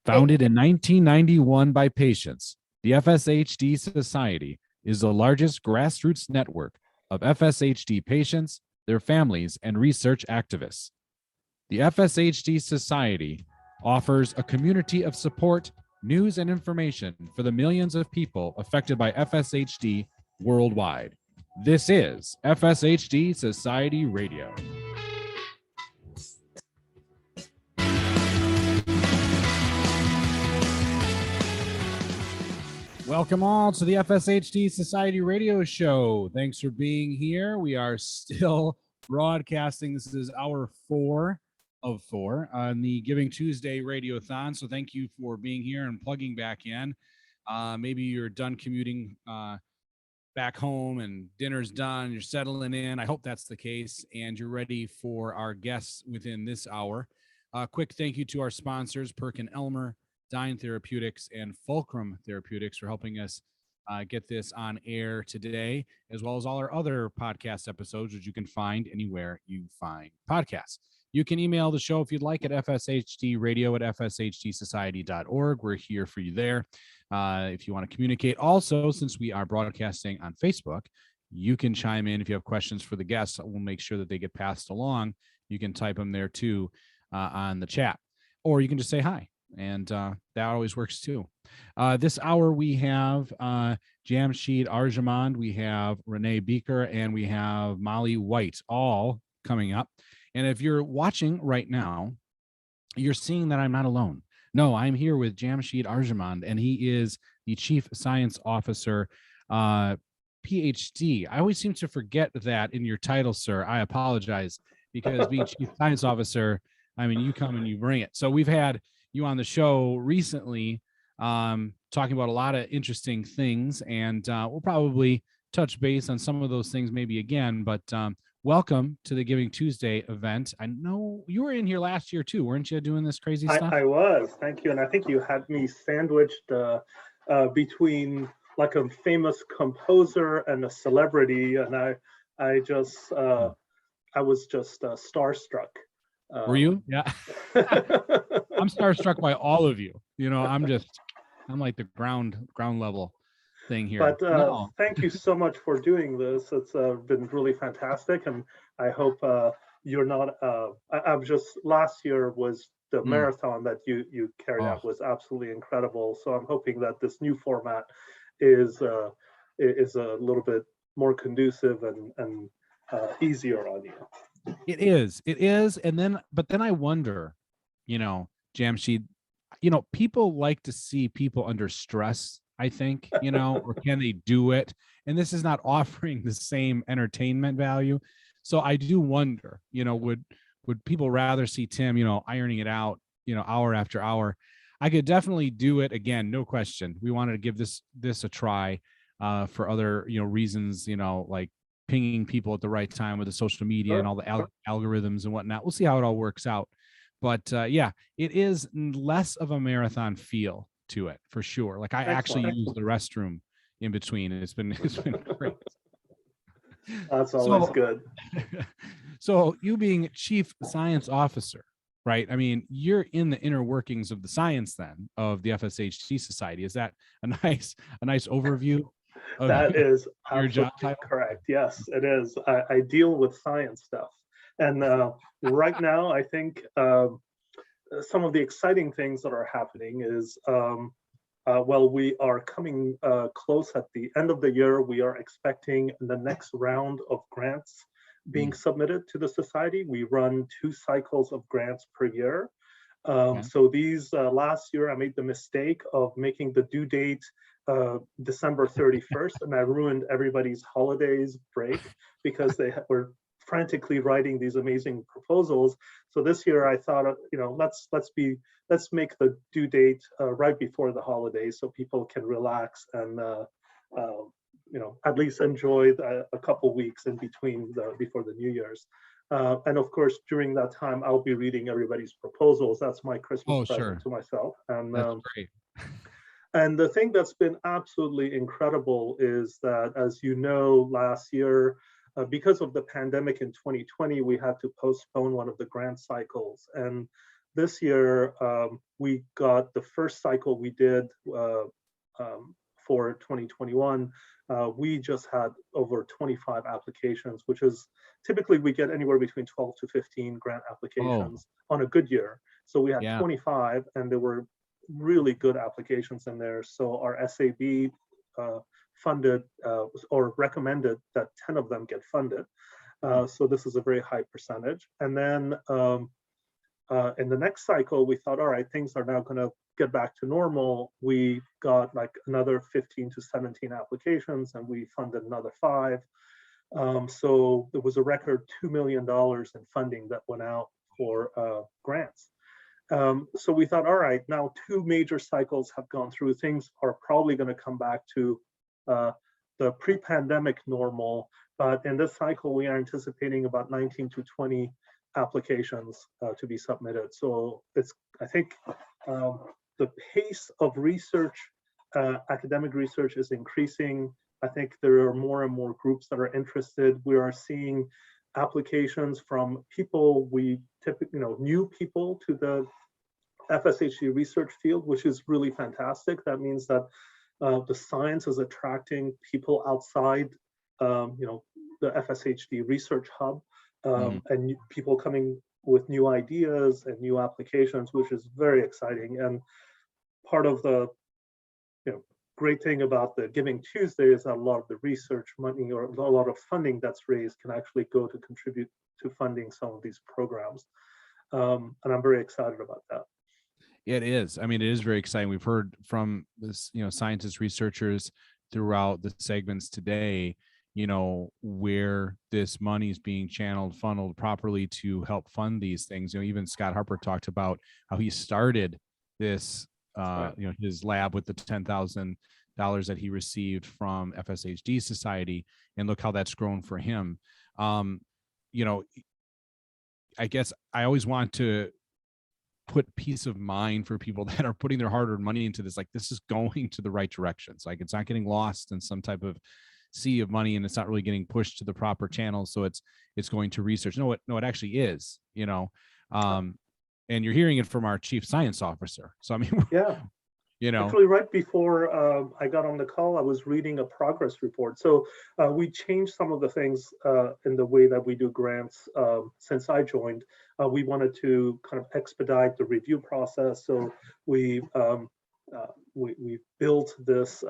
Founded in 1991 by patients, the FSHD Society is the largest grassroots network of FSHD patients, their families, and research activists. The FSHD Society offers a community of support, news, and information for the millions of people affected by FSHD worldwide. This is FSHD Society Radio. Welcome all to the FSHD Society Radio Show. Thanks for being here. We are still broadcasting. This is hour 4 of 4 on the Giving Tuesday Radiothon. So thank you for being here and plugging back in. Maybe you're done commuting back home and dinner's done. You're settling in. I hope that's the case. And you're ready for our guests within this hour. Quick thank you to our sponsors, Perkin Elmer, Dyne Therapeutics, and Fulcrum Therapeutics for helping us get this on air today, as well as all our other podcast episodes, which you can find anywhere you find podcasts. You can email the show if you'd like at fshdradio@fshdsociety.org. We're here for you there if you want to communicate. Also, since we are broadcasting on Facebook, you can chime in if you have questions for the guests. We'll make sure that they get passed along. You can type them there too on the chat, or you can just say hi. And that always works too. This hour we have Jamshid Arjomand, we have Renee Beaker, and we have Molly White all coming up. And if you're watching right now, you're seeing that I'm not alone. No, I'm here with Jamshid Arjomand, and he is the Chief Science Officer, PhD. I always seem to forget that in your title, sir. I apologize, because being Chief Science Officer, I mean, you come and you bring it. So we've had you on the show recently talking about a lot of interesting things, and we'll probably touch base on some of those things maybe again, but welcome to the Giving Tuesday event. I know you were in here last year too, weren't you, doing this crazy stuff? I was, thank you. And I think you had me sandwiched between like a famous composer and a celebrity, and I was just starstruck. Were you? Yeah. I'm starstruck by all of you. You know, I'm like the ground level thing here. But thank you so much for doing this. It's been really fantastic, and I hope you're not. I'm just last year was the marathon that you carried out was absolutely incredible. So I'm hoping that this new format is a little bit more conducive and easier on you. It is, but then I wonder, you know, Jamshid, you know, people like to see people under stress, I think, you know, or can they do it? And this is not offering the same entertainment value. So I do wonder, you know, would people rather see Tim, you know, ironing it out, you know, hour after hour? I could definitely do it again, no question. We wanted to give this a try for other, you know, reasons, you know, like pinging people at the right time with the social media and all the algorithms and whatnot. We'll see how it all works out. But yeah, it is less of a marathon feel to it for sure. Like I actually use the restroom in between, and it's been great. That's always good. So you being Chief Science Officer, right? I mean, you're in the inner workings of the science then of the FSHD Society. Is that a nice overview? That is absolutely correct. Yes, it is. I deal with science stuff. And right now, I think some of the exciting things that are happening is, well, we are coming close at the end of the year. We are expecting the next round of grants being submitted to the Society. We run 2 cycles of grants per year. So these last year, I made the mistake of making the due date December 31st, and I ruined everybody's holidays break because they were frantically writing these amazing proposals. So this year I thought, you know, let's make the due date right before the holidays so people can relax and you know, at least enjoy a couple weeks in between before the New Year's. And of course, during that time, I'll be reading everybody's proposals. That's my Christmas present to myself. And that's great. And the thing that's been absolutely incredible is that, as you know, last year, because of the pandemic in 2020, we had to postpone one of the grant cycles. And this year, we got the first cycle we did for 2021. We just had over 25 applications, which is typically we get anywhere between 12 to 15 grant applications on a good year. So we had 25, and there were really good applications in there. So our SAB funded or recommended that 10 of them get funded. So this is a very high percentage. And then in the next cycle, we thought, all right, things are now going to get back to normal. We got like another 15 to 17 applications, and we funded another 5. So there was a record $2 million in funding that went out for grants. So we thought, all right, now 2 major cycles have gone through. Things are probably going to come back to the pre-pandemic normal. But in this cycle, we are anticipating about 19 to 20 applications to be submitted. So it's, I think, the pace of research, academic research is increasing. I think there are more and more groups that are interested. We are seeing applications from people we typically, new people to the FSHD research field, which is really fantastic. That means that the science is attracting people outside, the FSHD research hub, and people coming with new ideas and new applications, which is very exciting. And part of the great thing about the Giving Tuesday is that a lot of the research money or a lot of funding that's raised can actually go to contribute to funding some of these programs. And I'm very excited about that. It is. I mean, it is very exciting. We've heard from this, scientists, researchers throughout the segments today, where this money is being funneled properly to help fund these things. Even Scott Harper talked about how he started this, his lab with the $10,000 that he received from FSHD Society, and look how that's grown for him. I guess I always want to put peace of mind for people that are putting their hard-earned money into this. Like, this is going to the right directions. Like, it's not getting lost in some type of sea of money, and it's not really getting pushed to the proper channels. So it's going to research. No, it actually is, and you're hearing it from our chief science officer. So, I mean, actually, right before I got on the call, I was reading a progress report. So we changed some of the things in the way that we do grants since I joined. We wanted to kind of expedite the review process. So we built this.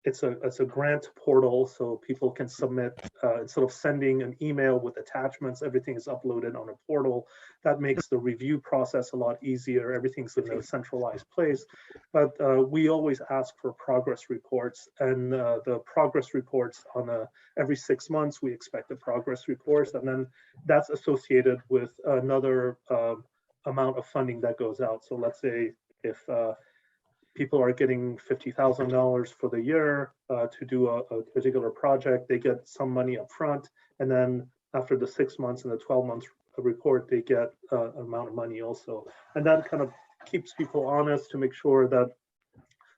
It's a grant portal, so people can submit instead of sending an email with attachments. Everything is uploaded on a portal. That makes the review process a lot easier. Everything's in a centralized place. But we always ask for progress reports, and the progress reports every 6 months we expect the progress reports, and then that's associated with another amount of funding that goes out. So let's say if people are getting $50,000 for the year to do a particular project, they get some money up front, and then after the 6 months and the 12 months report, they get an amount of money also. And that kind of keeps people honest to make sure that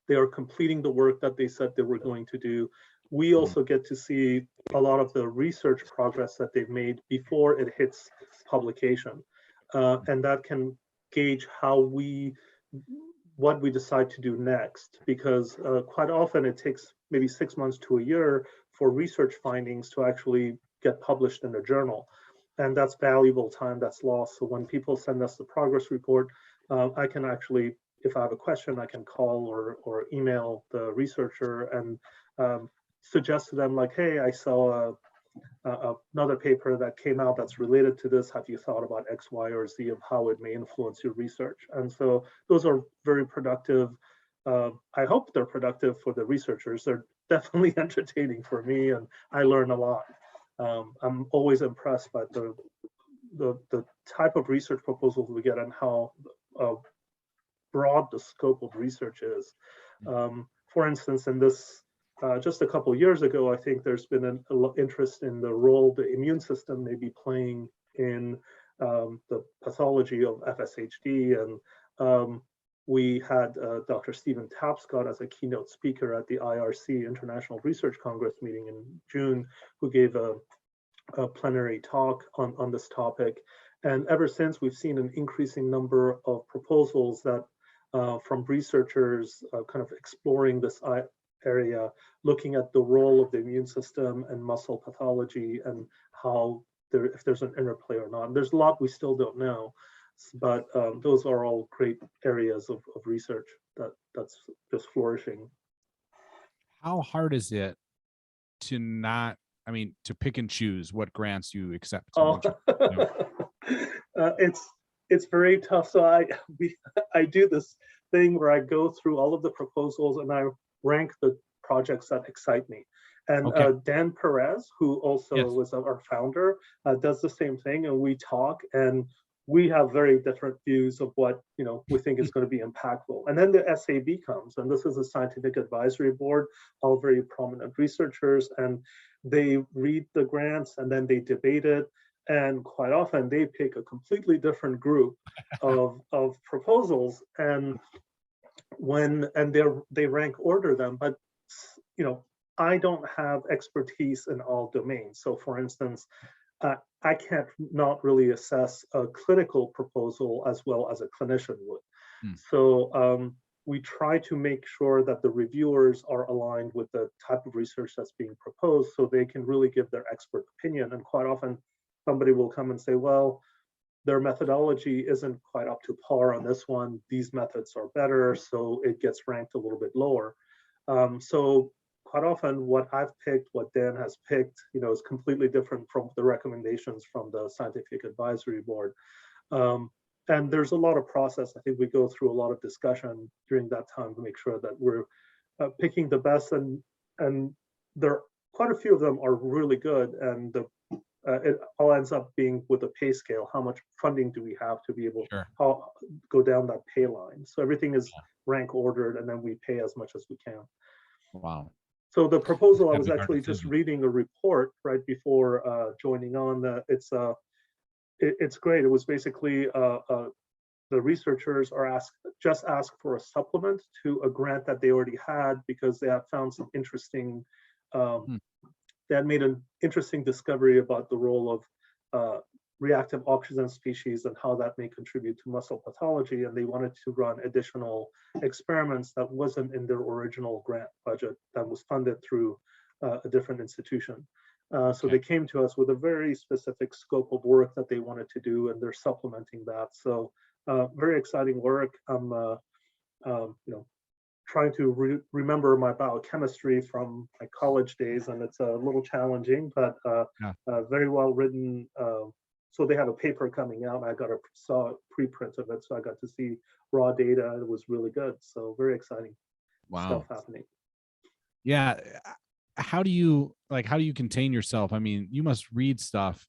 they are completing the work that they said they were going to do. We also get to see a lot of the research progress that they've made before it hits publication. And that can gauge what we decide to do next, because quite often it takes maybe 6 months to a year for research findings to actually get published in a journal. And that's valuable time that's lost. So when people send us the progress report, I can actually, if I have a question, I can call or email the researcher and suggest to them, like, hey, I saw another paper that came out that's related to this. Have you thought about X, Y, or Z of how it may influence your research? And so those are very productive. I hope they're productive for the researchers. They're definitely entertaining for me, and I learn a lot. I'm always impressed by the type of research proposals we get and how broad the scope of research is. For instance, in this, just a couple of years ago, I think there's been an interest in the role the immune system may be playing in the pathology of FSHD. And we had Dr. Stephen Tapscott as a keynote speaker at the IRC International Research Congress meeting in June, who gave a plenary talk on this topic. And ever since, we've seen an increasing number of proposals that from researchers kind of exploring this area, looking at the role of the immune system and muscle pathology and how if there's an interplay or not. There's a lot we still don't know, but those are all great areas of research that's just flourishing. How hard is it to not, I mean, to pick and choose what grants you accept? Oh, it's very tough. So I do this thing where I go through all of the proposals and I rank the projects that excite me. And Dan Perez, who also was our founder, does the same thing, and we talk, and we have very different views of what we think is going to be impactful. And then the SAB comes, and this is a scientific advisory board, all very prominent researchers, and they read the grants and then they debate it. And quite often they pick a completely different group of proposals, and they rank order them. But I don't have expertise in all domains. So for instance, I can't not really assess a clinical proposal as well as a clinician would. So we try to make sure that the reviewers are aligned with the type of research that's being proposed so they can really give their expert opinion. And quite often somebody will come and say, well, their methodology isn't quite up to par on this one. These methods are better, so it gets ranked a little bit lower. So quite often what I've picked, what Dan has picked, is completely different from the recommendations from the scientific advisory board. And there's a lot of process. I think we go through a lot of discussion during that time to make sure that we're picking the best, and there quite a few of them are really good, and it all ends up being with a pay scale. How much funding do we have to be able to go down that pay line? So everything is rank ordered, and then we pay as much as we can. Wow. So the proposal, I was actually just reading a report right before joining on. It's great. It was basically the researchers are just asked for a supplement to a grant that they already had because they had found some interesting. They had made an interesting discovery about the role of reactive oxygen species and how that may contribute to muscle pathology, and they wanted to run additional experiments that wasn't in their original grant budget that was funded through a different institution. So they came to us with a very specific scope of work that they wanted to do, and they're supplementing that. So very exciting work. I'm trying to remember my biochemistry from my college days, and it's a little challenging, but very well written. So they have a paper coming out. I saw a preprint of it, so I got to see raw data. It was really good. So very exciting stuff happening. Yeah. How do you contain yourself? I mean, you must read stuff.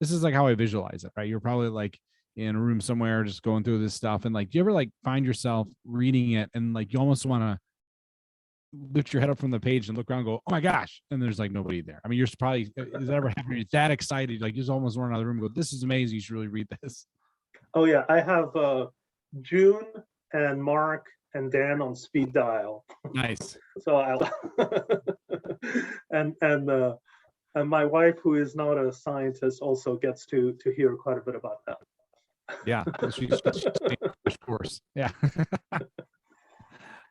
This is like how I visualize it, right? You're probably like in a room somewhere just going through this stuff, and like, do you ever like find yourself reading it and like you almost want to lift your head up from the page and look around and go, oh my gosh, and there's like nobody there? I mean, you're probably, is that ever happened? You're that excited, like you just almost run out of the room and go, this is amazing, you should really read this. Oh yeah, I have June and Mark and Dan on speed dial. Nice. So and my wife, who is not a scientist, also gets to hear quite a bit about that. Yeah, she's of course. Yeah.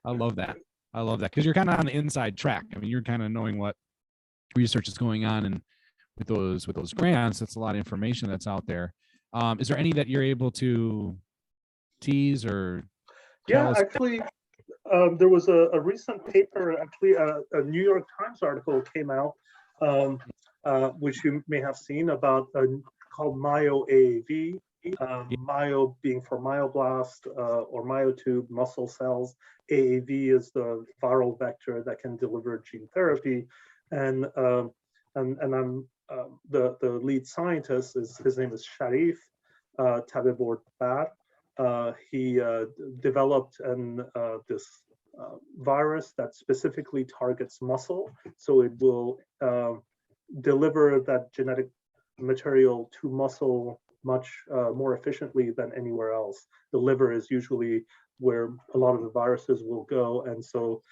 I love that because you're kind of on the inside track. I mean, you're kind of knowing what research is going on, and with those grants, that's a lot of information that's out there. Is there any that you're able to tease or tell us? Actually, there was a recent paper, actually a New York Times article came out, which you may have seen, about called MyoAAV. Myo being for myoblast or myotube muscle cells. AAV is the viral vector that can deliver gene therapy, and I'm the lead scientist. His name is Sharif Tabibor-Bar. He developed this virus that specifically targets muscle, so it will deliver that genetic material to muscle much more efficiently than anywhere else. The liver is usually where a lot of the viruses will go, and so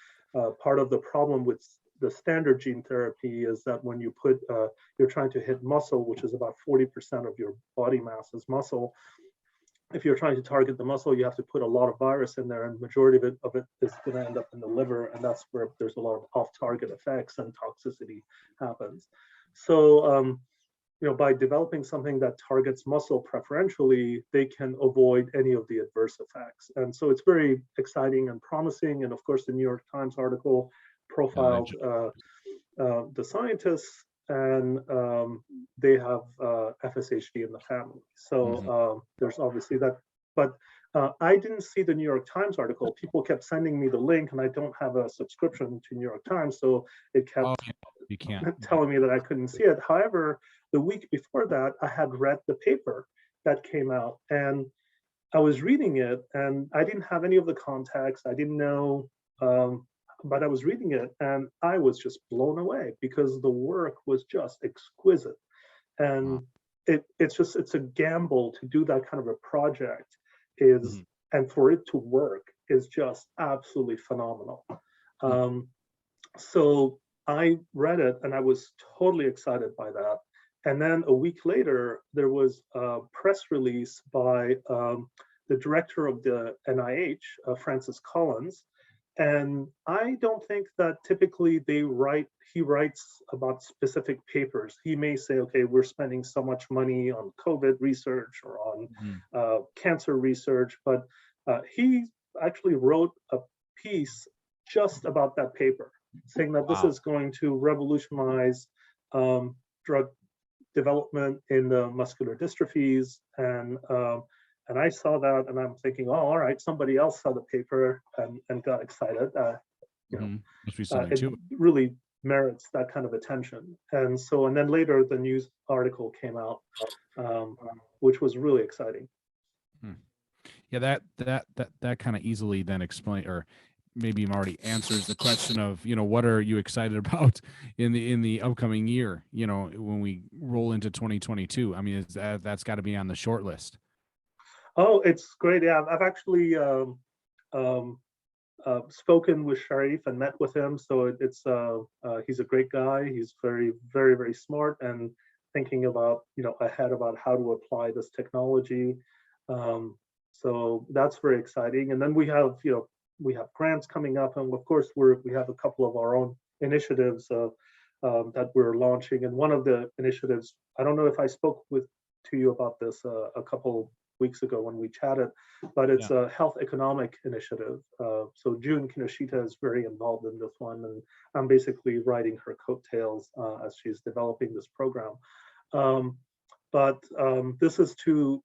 part of the problem with the standard gene therapy is that when you put, you're trying to hit muscle, which is about 40% of your body mass is muscle. If you're trying to target the muscle, you have to put a lot of virus in there, and majority of it is going to end up in the liver, and that's where there's a lot of off-target effects and toxicity happens. So, by developing something that targets muscle preferentially, they can avoid any of the adverse effects. And so it's very exciting and promising. And of course, the New York Times article profiled the scientists, and they have FSHD in the family. So there's obviously that. But I didn't see the New York Times article. People kept sending me the link, and I don't have a subscription to New York Times, so it kept you can't telling me that I couldn't see it. However, the week before that, I had read the paper that came out, and I was reading it, and I didn't have any of the context. I didn't know, but I was reading it, and I was just blown away because the work was just exquisite. And it's a gamble to do that kind of a project and for it to work is just absolutely phenomenal. So I read it, and I was totally excited by that. And then a week later, there was a press release by the director of the NIH, Francis Collins. And I don't think that typically he writes about specific papers. He may say, okay, we're spending so much money on COVID research or on cancer research, but he actually wrote a piece just about that paper, saying that this is going to revolutionize drug development in the muscular dystrophies. And I saw that, and I'm thinking, oh, all right, somebody else saw the paper and got excited. Must be something it to it. really merits that kind of attention. And then later the news article came out, which was really exciting. Yeah, that kind of easily then explain, or maybe even already answers the question of, what are you excited about in the upcoming year, when we roll into 2022. I mean, that's got to be on the short list. Oh, it's great. Yeah, I've actually spoken with Sharif and met with him. So he's a great guy. He's very, very, very smart and thinking about, ahead about how to apply this technology. So that's very exciting. And then we have grants coming up, and of course we have a couple of our own initiatives that we're launching. And one of the initiatives, I don't know if I spoke to you about this a couple weeks ago when we chatted, but it's a health economic initiative. So June Kinoshita is very involved in this one, and I'm basically riding her coattails as she's developing this program. But this is to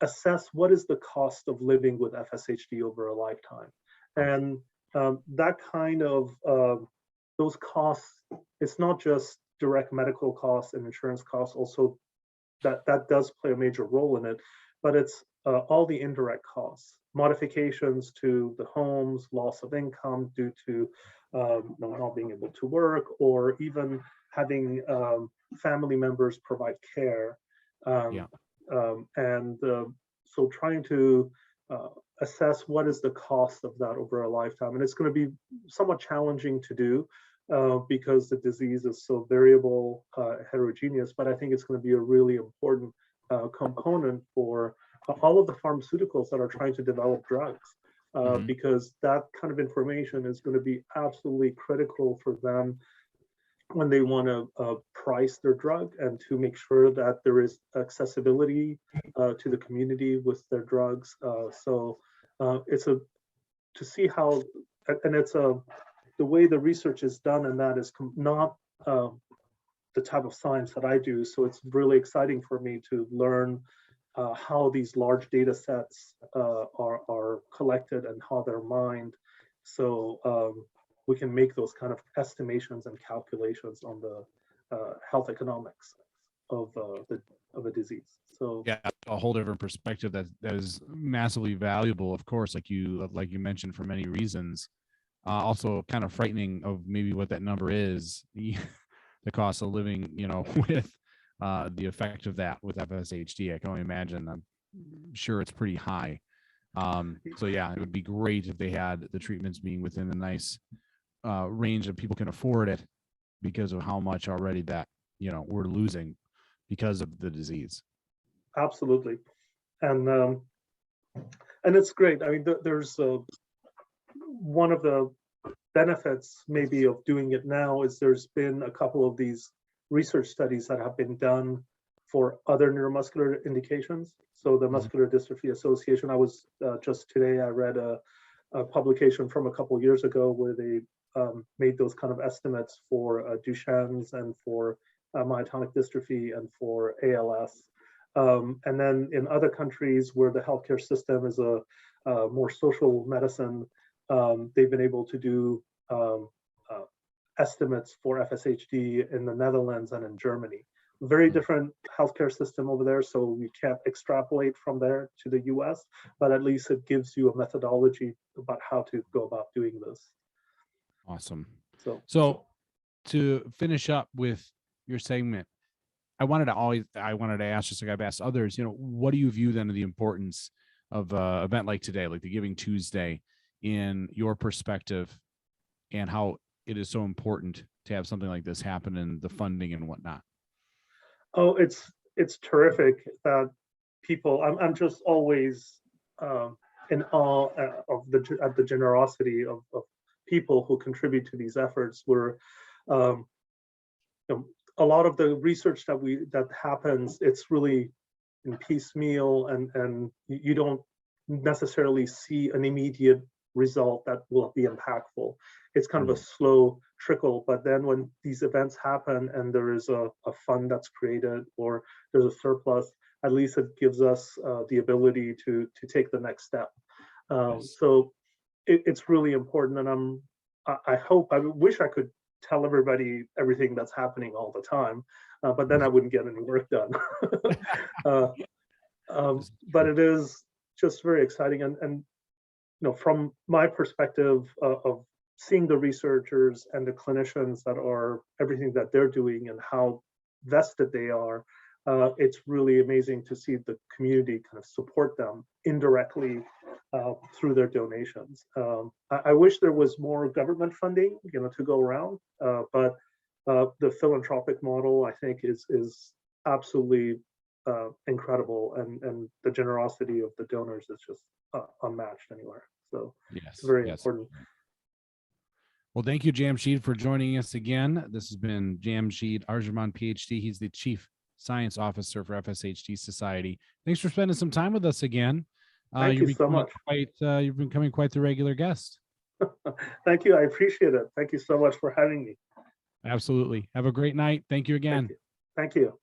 assess what is the cost of living with FSHD over a lifetime. And that kind of, those costs, it's not just direct medical costs and insurance costs, also that does play a major role in it, but it's all the indirect costs, modifications to the homes, loss of income due to not being able to work, or even having family members provide care. So trying to assess what is the cost of that over a lifetime. And it's going to be somewhat challenging to do because the disease is so variable, heterogeneous, but I think it's going to be a really important component for all of the pharmaceuticals that are trying to develop drugs, because that kind of information is going to be absolutely critical for them when they want to price their drug and to make sure that there is accessibility to the community with their drugs. So it's to see how, and it's the way the research is done, and that is not the type of science that I do. So it's really exciting for me to learn how these large data sets are collected and how they're mined. So we can make those kind of estimations and calculations on the health economics of a disease. So yeah, a whole different perspective that is massively valuable, of course, like you mentioned, for many reasons. Also kind of frightening of maybe what that number is, the cost of living, with the effect of that with FSHD. I can only imagine. I'm sure it's pretty high. So yeah, it would be great if they had the treatments being within a nice range of people can afford it because of how much already that, we're losing because of the disease. Absolutely. And it's great. I mean, there's one of the benefits maybe of doing it now is there's been a couple of these research studies that have been done for other neuromuscular indications. So the Muscular Dystrophy Association, I was just today, I read a publication from a couple of years ago where they made those kind of estimates for Duchenne's and for myotonic dystrophy and for ALS. And then in other countries where the healthcare system is a more social medicine, they've been able to do estimates for FSHD in the Netherlands and in Germany. Very different healthcare system over there, so you can't extrapolate from there to the US, but at least it gives you a methodology about how to go about doing this. Awesome. So to finish up with your segment, I wanted to ask, just like I've asked others, what do you view then of the importance of an event like today, like the Giving Tuesday, in your perspective, and how it is so important to have something like this happen and the funding and whatnot? Oh, it's terrific that people. I'm just always in awe of the generosity of people who contribute to these efforts. Where a lot of the research that happens, it's really in piecemeal, and you don't necessarily see an immediate result that will be impactful. It's kind of a slow trickle, but then when these events happen and there is a fund that's created or there's a surplus, at least it gives us the ability to take the next step. So it's really important, and I wish I could tell everybody everything that's happening all the time, but then I wouldn't get any work done. But it is just very exciting, and from my perspective of seeing the researchers and the clinicians that are everything that they're doing and how vested they are, it's really amazing to see the community kind of support them indirectly through their donations. I wish there was more government funding, to go around, but the philanthropic model, I think, is absolutely incredible, and the generosity of the donors is just unmatched anywhere. So it's very important. Well, thank you, Jamshid, for joining us again. This has been Jamshid Arjomand, PhD. He's the Chief Science Officer for FSHD Society. Thanks for spending some time with us again. Thank you so much. You're becoming quite the regular guest. Thank you. I appreciate it. Thank you so much for having me. Absolutely. Have a great night. Thank you again. Thank you.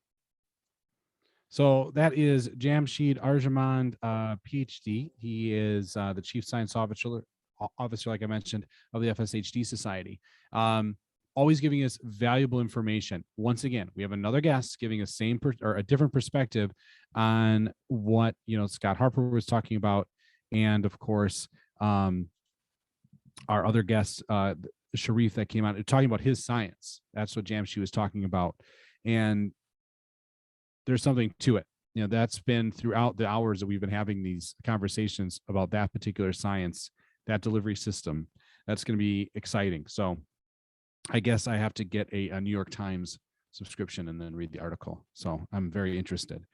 So that is Jamshid Arjomand, PhD. He is the Chief Science Officer, like I mentioned, of the FSHD Society. Always giving us valuable information. Once again, we have another guest giving us a different perspective on what Scott Harper was talking about, and of course, our other guest, Sharif, that came out talking about his science. That's what Jamshid was talking about, and there's something to it. That's been throughout the hours that we've been having these conversations about that particular science, that delivery system. That's going to be exciting. So I guess I have to get a New York Times subscription and then read the article. So I'm very interested.